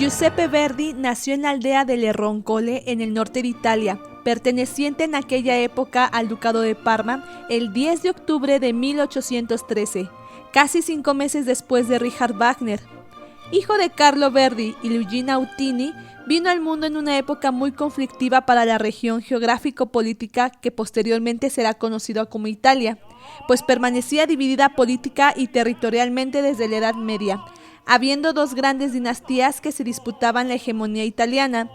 Giuseppe Verdi nació en la aldea de Le Roncole, en el norte de Italia, perteneciente en aquella época al Ducado de Parma, el 10 de octubre de 1813, casi 5 meses después de Richard Wagner. Hijo de Carlo Verdi y Luigina Autini, vino al mundo en una época muy conflictiva para la región geográfico-política que posteriormente será conocida como Italia, pues permanecía dividida política y territorialmente desde la Edad Media, habiendo dos grandes dinastías que se disputaban la hegemonía italiana: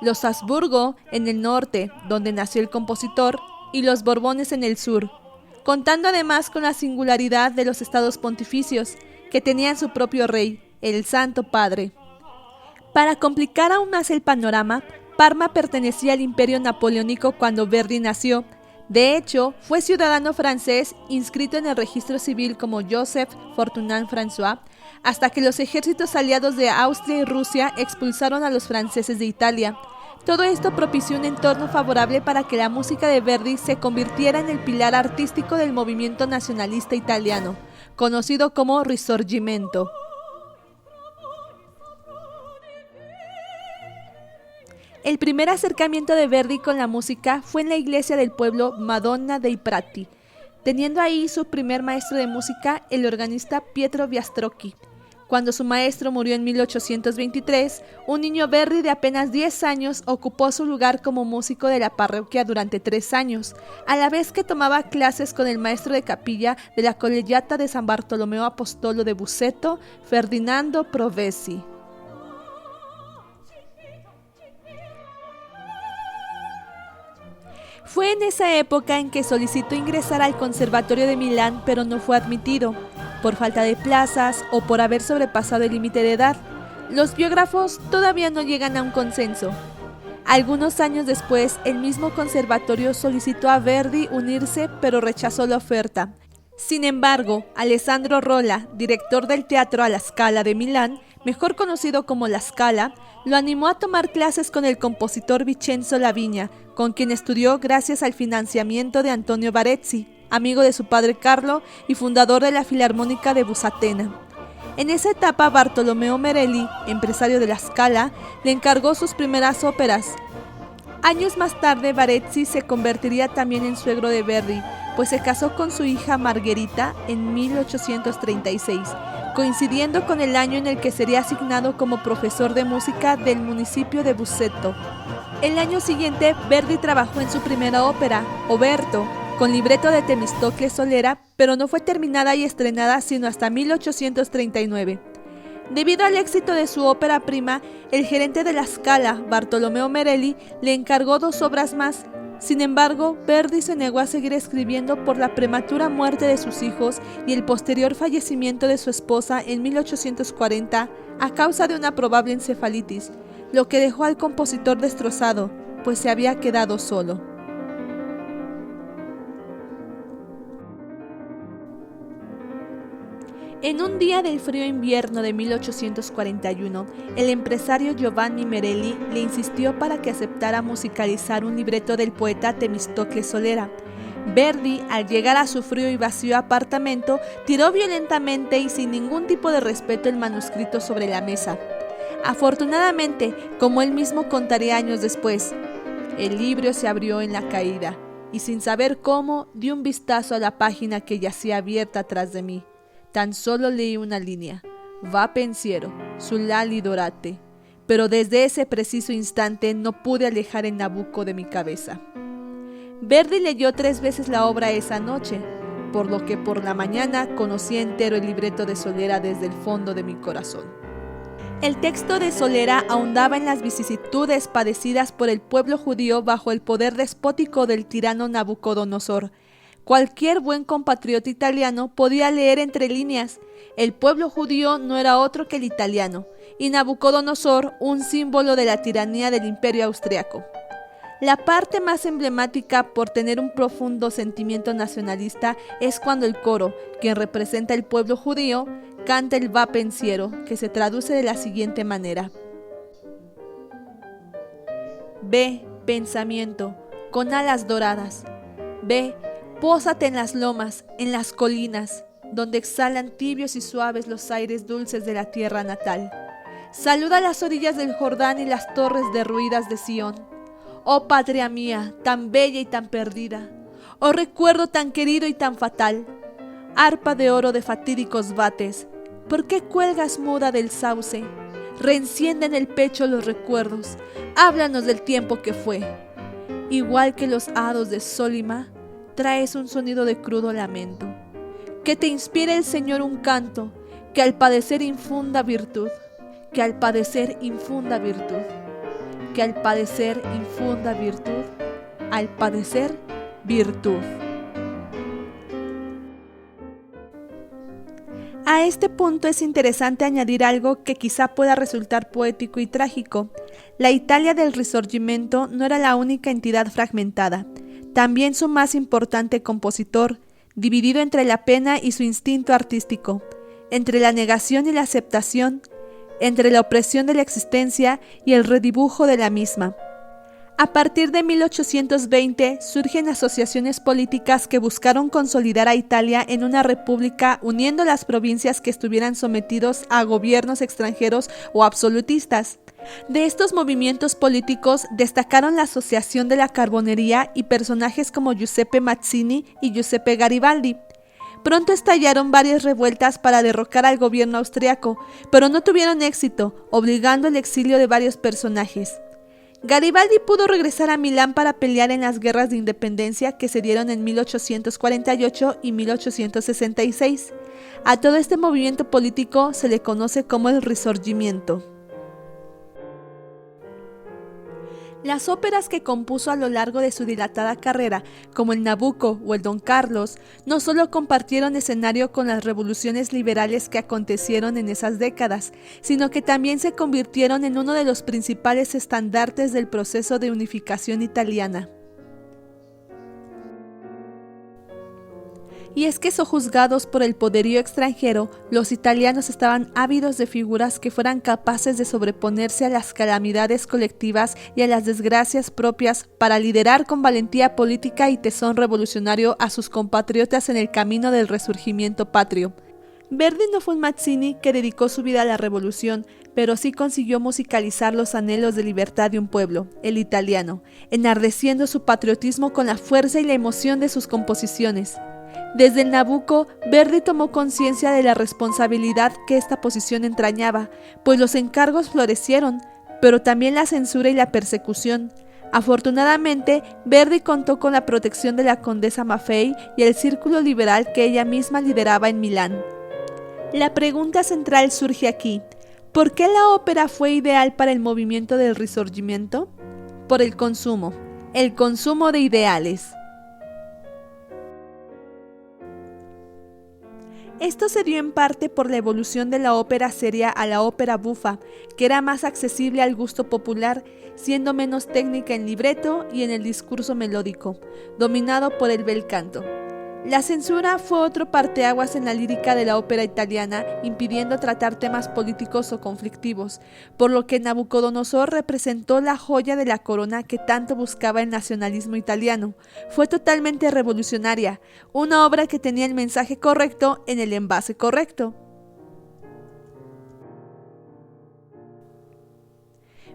los Habsburgo en el norte, donde nació el compositor, y los Borbones en el sur, contando además con la singularidad de los estados pontificios, que tenían su propio rey, el Santo Padre. Para complicar aún más el panorama, Parma pertenecía al Imperio Napoleónico cuando Verdi nació. De hecho, fue ciudadano francés inscrito en el registro civil como Joseph Fortunat François, hasta que los ejércitos aliados de Austria y Rusia expulsaron a los franceses de Italia. Todo esto propició un entorno favorable para que la música de Verdi se convirtiera en el pilar artístico del movimiento nacionalista italiano, conocido como Risorgimento. El primer acercamiento de Verdi con la música fue en la iglesia del pueblo Madonna dei Prati, teniendo ahí su primer maestro de música, el organista Pietro Biastrocchi. Cuando su maestro murió en 1823, un niño Verdi de apenas 10 años ocupó su lugar como músico de la parroquia durante 3 años, a la vez que tomaba clases con el maestro de capilla de la Collegiata de San Bartolomeo Apostolo de Busseto, Ferdinando Provesi. Fue en esa época en que solicitó ingresar al Conservatorio de Milán, pero no fue admitido, por falta de plazas o por haber sobrepasado el límite de edad. Los biógrafos todavía no llegan a un consenso. Algunos años después, el mismo conservatorio solicitó a Verdi unirse, pero rechazó la oferta. Sin embargo, Alessandro Rolla, director del Teatro alla Scala de Milán, mejor conocido como La Scala, lo animó a tomar clases con el compositor Vincenzo Lavigna, con quien estudió gracias al financiamiento de Antonio Barezzi, amigo de su padre Carlo y fundador de la Filarmónica de Busatena. En esa etapa, Bartolomeo Merelli, empresario de La Scala, le encargó sus primeras óperas. Años más tarde, Barezzi se convertiría también en suegro de Verdi, pues se casó con su hija Margherita en 1836, coincidiendo con el año en el que sería asignado como profesor de música del municipio de Busseto. El año siguiente, Verdi trabajó en su primera ópera, Oberto, con libreto de Temistocles Solera, pero no fue terminada y estrenada sino hasta 1839. Debido al éxito de su ópera prima, el gerente de La Scala, Bartolomeo Merelli, le encargó 2 obras más. Sin embargo, Verdi se negó a seguir escribiendo por la prematura muerte de sus hijos y el posterior fallecimiento de su esposa en 1840 a causa de una probable encefalitis, lo que dejó al compositor destrozado, pues se había quedado solo. En un día del frío invierno de 1841, el empresario Giovanni Merelli le insistió para que aceptara musicalizar un libreto del poeta Temistocles Solera. Verdi, al llegar a su frío y vacío apartamento, tiró violentamente y sin ningún tipo de respeto el manuscrito sobre la mesa. Afortunadamente, como él mismo contaría años después, el libro se abrió en la caída y sin saber cómo di un vistazo a la página que yacía abierta atrás de mí. Tan solo leí una línea: va pensiero, sulali dorate, pero desde ese preciso instante no pude alejar el Nabucco de mi cabeza. Verdi leyó 3 veces la obra esa noche, por lo que por la mañana conocía entero el libreto de Solera desde el fondo de mi corazón. El texto de Solera ahondaba en las vicisitudes padecidas por el pueblo judío bajo el poder despótico del tirano Nabucodonosor. Cualquier buen compatriota italiano podía leer entre líneas: el pueblo judío no era otro que el italiano, y Nabucodonosor un símbolo de la tiranía del imperio austriaco. La parte más emblemática por tener un profundo sentimiento nacionalista es cuando el coro, quien representa el pueblo judío, canta el va pensiero, que se traduce de la siguiente manera: ve, pensamiento, con alas doradas, ve, pósate en las lomas, en las colinas, donde exhalan tibios y suaves los aires dulces de la tierra natal. Saluda las orillas del Jordán y las torres derruidas de Sión. Oh patria mía, tan bella y tan perdida. Oh recuerdo tan querido y tan fatal. Arpa de oro de fatídicos bates, ¿por qué cuelgas muda del sauce? Reenciende en el pecho los recuerdos, háblanos del tiempo que fue. Igual que los hados de Sólima, traes un sonido de crudo lamento. Que te inspire el Señor un canto, que al padecer infunda virtud, que al padecer infunda virtud, que al padecer infunda virtud, al padecer virtud. A este punto es interesante añadir algo que quizá pueda resultar poético y trágico. La Italia del Risorgimento no era la única entidad fragmentada, también su más importante compositor, dividido entre la pena y su instinto artístico, entre la negación y la aceptación, entre la opresión de la existencia y el redibujo de la misma. A partir de 1820 surgen asociaciones políticas que buscaron consolidar a Italia en una república uniendo las provincias que estuvieran sometidos a gobiernos extranjeros o absolutistas. De estos movimientos políticos destacaron la Asociación de la Carbonería y personajes como Giuseppe Mazzini y Giuseppe Garibaldi. Pronto estallaron varias revueltas para derrocar al gobierno austriaco, pero no tuvieron éxito, obligando al exilio de varios personajes. Garibaldi pudo regresar a Milán para pelear en las guerras de independencia que se dieron en 1848 y 1866. A todo este movimiento político se le conoce como el Risorgimento. Las óperas que compuso a lo largo de su dilatada carrera, como el Nabucco o el Don Carlos, no solo compartieron escenario con las revoluciones liberales que acontecieron en esas décadas, sino que también se convirtieron en uno de los principales estandartes del proceso de unificación italiana. Y es que sojuzgados por el poderío extranjero, los italianos estaban ávidos de figuras que fueran capaces de sobreponerse a las calamidades colectivas y a las desgracias propias para liderar con valentía política y tesón revolucionario a sus compatriotas en el camino del resurgimiento patrio. Verdi no fue un Mazzini que dedicó su vida a la revolución, pero sí consiguió musicalizar los anhelos de libertad de un pueblo, el italiano, enardeciendo su patriotismo con la fuerza y la emoción de sus composiciones. Desde el Nabucco, Verdi tomó conciencia de la responsabilidad que esta posición entrañaba, pues los encargos florecieron, pero también la censura y la persecución. Afortunadamente, Verdi contó con la protección de la condesa Maffei y el círculo liberal que ella misma lideraba en Milán. La pregunta central surge aquí: ¿por qué la ópera fue ideal para el movimiento del Risorgimento? Por el consumo de ideales. Esto se dio en parte por la evolución de la ópera seria a la ópera bufa, que era más accesible al gusto popular, siendo menos técnica en libreto y en el discurso melódico, dominado por el bel canto. La censura fue otro parteaguas en la lírica de la ópera italiana, impidiendo tratar temas políticos o conflictivos, por lo que Nabucodonosor representó la joya de la corona que tanto buscaba el nacionalismo italiano. Fue totalmente revolucionaria, una obra que tenía el mensaje correcto en el envase correcto.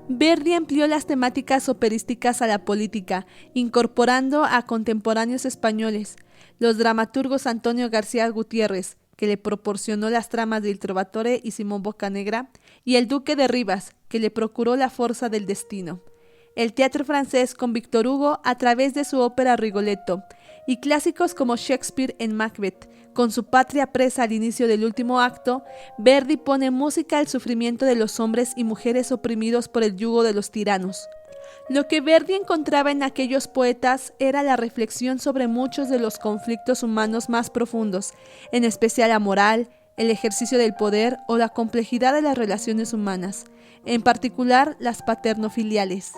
Verdi amplió las temáticas operísticas a la política, incorporando a contemporáneos españoles, los dramaturgos Antonio García Gutiérrez, que le proporcionó las tramas de Il Trovatore y Simón Boccanegra, y el Duque de Rivas, que le procuró La Forza del Destino. El teatro francés con Victor Hugo a través de su ópera Rigoletto, y clásicos como Shakespeare en Macbeth. Con su patria presa al inicio del último acto, Verdi pone música al sufrimiento de los hombres y mujeres oprimidos por el yugo de los tiranos. Lo que Verdi encontraba en aquellos poetas era la reflexión sobre muchos de los conflictos humanos más profundos, en especial la moral, el ejercicio del poder o la complejidad de las relaciones humanas, en particular las paternofiliales.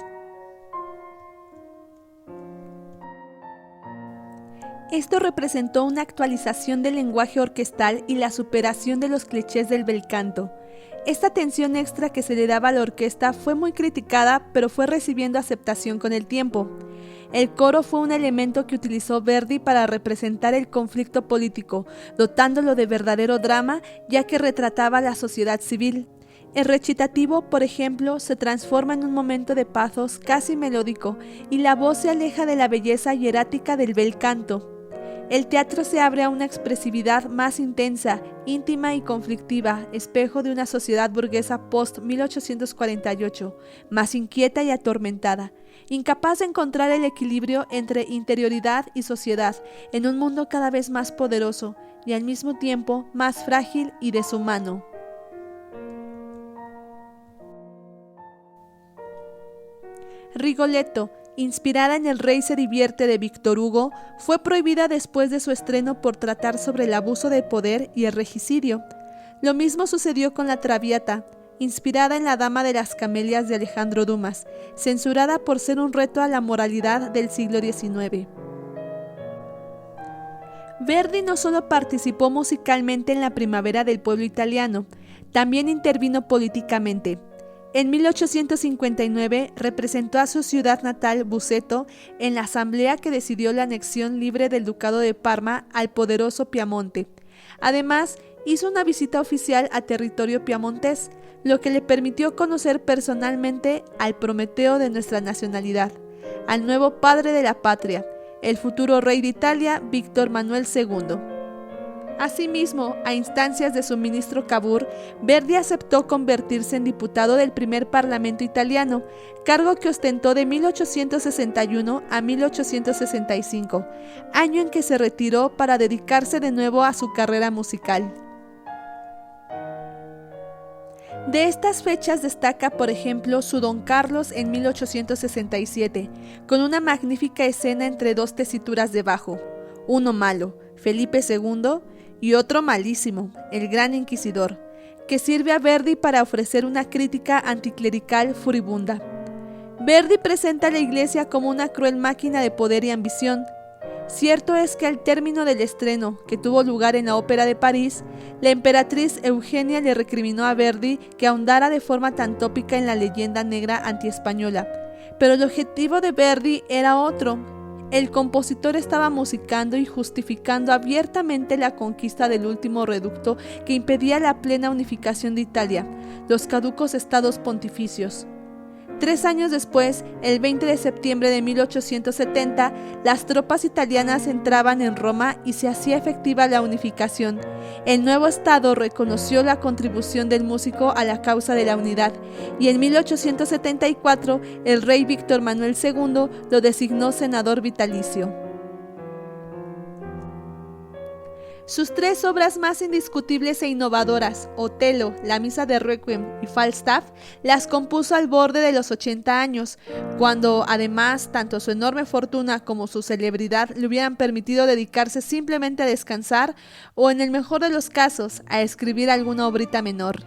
Esto representó una actualización del lenguaje orquestal y la superación de los clichés del bel canto. Esta atención extra que se le daba a la orquesta fue muy criticada, pero fue recibiendo aceptación con el tiempo. El coro fue un elemento que utilizó Verdi para representar el conflicto político, dotándolo de verdadero drama, ya que retrataba la sociedad civil. El recitativo, por ejemplo, se transforma en un momento de pathos casi melódico y la voz se aleja de la belleza hierática del bel canto. El teatro se abre a una expresividad más intensa, íntima y conflictiva, espejo de una sociedad burguesa post-1848, más inquieta y atormentada, incapaz de encontrar el equilibrio entre interioridad y sociedad en un mundo cada vez más poderoso y al mismo tiempo más frágil y deshumano. Rigoletto, inspirada en El rey se divierte de Víctor Hugo, fue prohibida después de su estreno por tratar sobre el abuso de poder y el regicidio. Lo mismo sucedió con La Traviata, inspirada en La dama de las camelias de Alejandro Dumas, censurada por ser un reto a la moralidad del siglo XIX. Verdi no solo participó musicalmente en la primavera del pueblo italiano, también intervino políticamente. En 1859 representó a su ciudad natal, Busseto, en la asamblea que decidió la anexión libre del ducado de Parma al poderoso Piamonte. Además, hizo una visita oficial a territorio piamontés, lo que le permitió conocer personalmente al Prometeo de nuestra nacionalidad, al nuevo padre de la patria, el futuro rey de Italia, Víctor Manuel II. Asimismo, a instancias de su ministro Cavour, Verdi aceptó convertirse en diputado del primer Parlamento italiano, cargo que ostentó de 1861 a 1865, año en que se retiró para dedicarse de nuevo a su carrera musical. De estas fechas destaca, por ejemplo, su Don Carlos en 1867, con una magnífica escena entre dos tesituras de bajo, uno malo, Felipe II, y otro malísimo, el Gran Inquisidor, que sirve a Verdi para ofrecer una crítica anticlerical furibunda. Verdi presenta a la Iglesia como una cruel máquina de poder y ambición. Cierto es que al término del estreno, que tuvo lugar en la Ópera de París, la emperatriz Eugenia le recriminó a Verdi que ahondara de forma tan tópica en la leyenda negra antiespañola, pero el objetivo de Verdi era otro. El compositor estaba musicando y justificando abiertamente la conquista del último reducto que impedía la plena unificación de Italia, los caducos estados pontificios. 3 años después, el 20 de septiembre de 1870, las tropas italianas entraban en Roma y se hacía efectiva la unificación. El nuevo Estado reconoció la contribución del músico a la causa de la unidad y en 1874 el rey Víctor Manuel II lo designó senador vitalicio. Sus 3 obras más indiscutibles e innovadoras, Otello, La misa de Requiem y Falstaff, las compuso al borde de los 80 años, cuando además tanto su enorme fortuna como su celebridad le hubieran permitido dedicarse simplemente a descansar o, en el mejor de los casos, a escribir alguna obrita menor.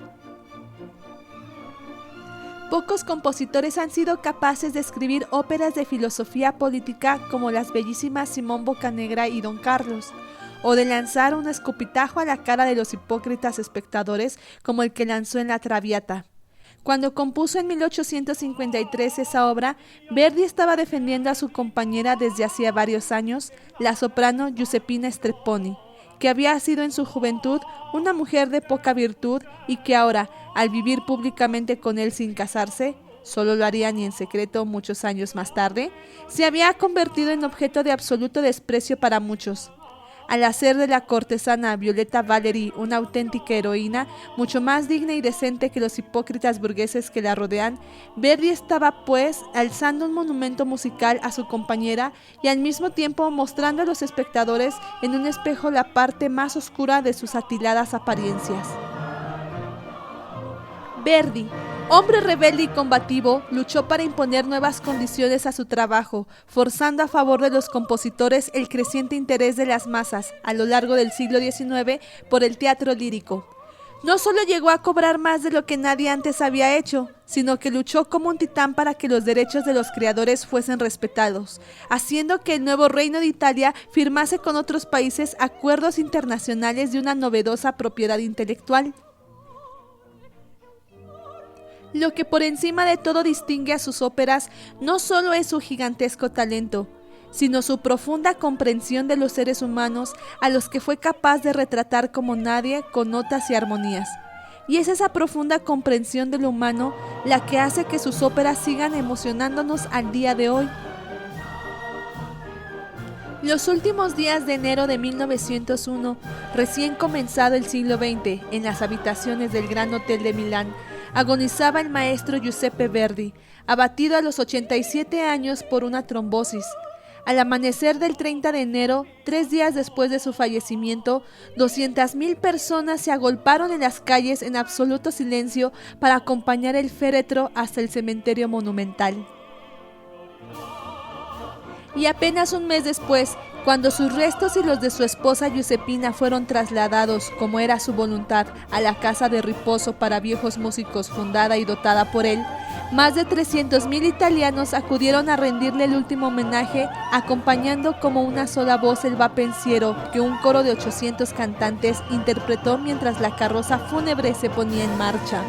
Pocos compositores han sido capaces de escribir óperas de filosofía política como las bellísimas Simón Boccanegra y Don Carlos, o de lanzar un escupitajo a la cara de los hipócritas espectadores como el que lanzó en La Traviata. Cuando compuso en 1853 esa obra, Verdi estaba defendiendo a su compañera desde hacía varios años, la soprano Giuseppina Strepponi, que había sido en su juventud una mujer de poca virtud y que ahora, al vivir públicamente con él sin casarse, solo lo harían y en secreto muchos años más tarde, se había convertido en objeto de absoluto desprecio para muchos. Al hacer de la cortesana Violetta Valery una auténtica heroína, mucho más digna y decente que los hipócritas burgueses que la rodean, Verdi estaba, pues, alzando un monumento musical a su compañera y al mismo tiempo mostrando a los espectadores en un espejo la parte más oscura de sus atiladas apariencias. Verdi, hombre rebelde y combativo, luchó para imponer nuevas condiciones a su trabajo, forzando a favor de los compositores el creciente interés de las masas a lo largo del siglo XIX por el teatro lírico. No solo llegó a cobrar más de lo que nadie antes había hecho, sino que luchó como un titán para que los derechos de los creadores fuesen respetados, haciendo que el nuevo Reino de Italia firmase con otros países acuerdos internacionales de una novedosa propiedad intelectual. Lo que por encima de todo distingue a sus óperas no solo es su gigantesco talento, sino su profunda comprensión de los seres humanos a los que fue capaz de retratar como nadie con notas y armonías. Y es esa profunda comprensión de lo humano la que hace que sus óperas sigan emocionándonos al día de hoy. Los últimos días de enero de 1901, recién comenzado el siglo XX, en las habitaciones del Gran Hotel de Milán, agonizaba el maestro Giuseppe Verdi, abatido a los 87 años por una trombosis. Al amanecer del 30 de enero, 3 días después de su fallecimiento, 200.000 personas se agolparon en las calles en absoluto silencio para acompañar el féretro hasta el cementerio monumental. Y apenas un mes después, cuando sus restos y los de su esposa Giuseppina fueron trasladados, como era su voluntad, a la casa de reposo para viejos músicos fundada y dotada por él, más de 300.000 italianos acudieron a rendirle el último homenaje, acompañando como una sola voz el va pensiero que un coro de 800 cantantes interpretó mientras la carroza fúnebre se ponía en marcha.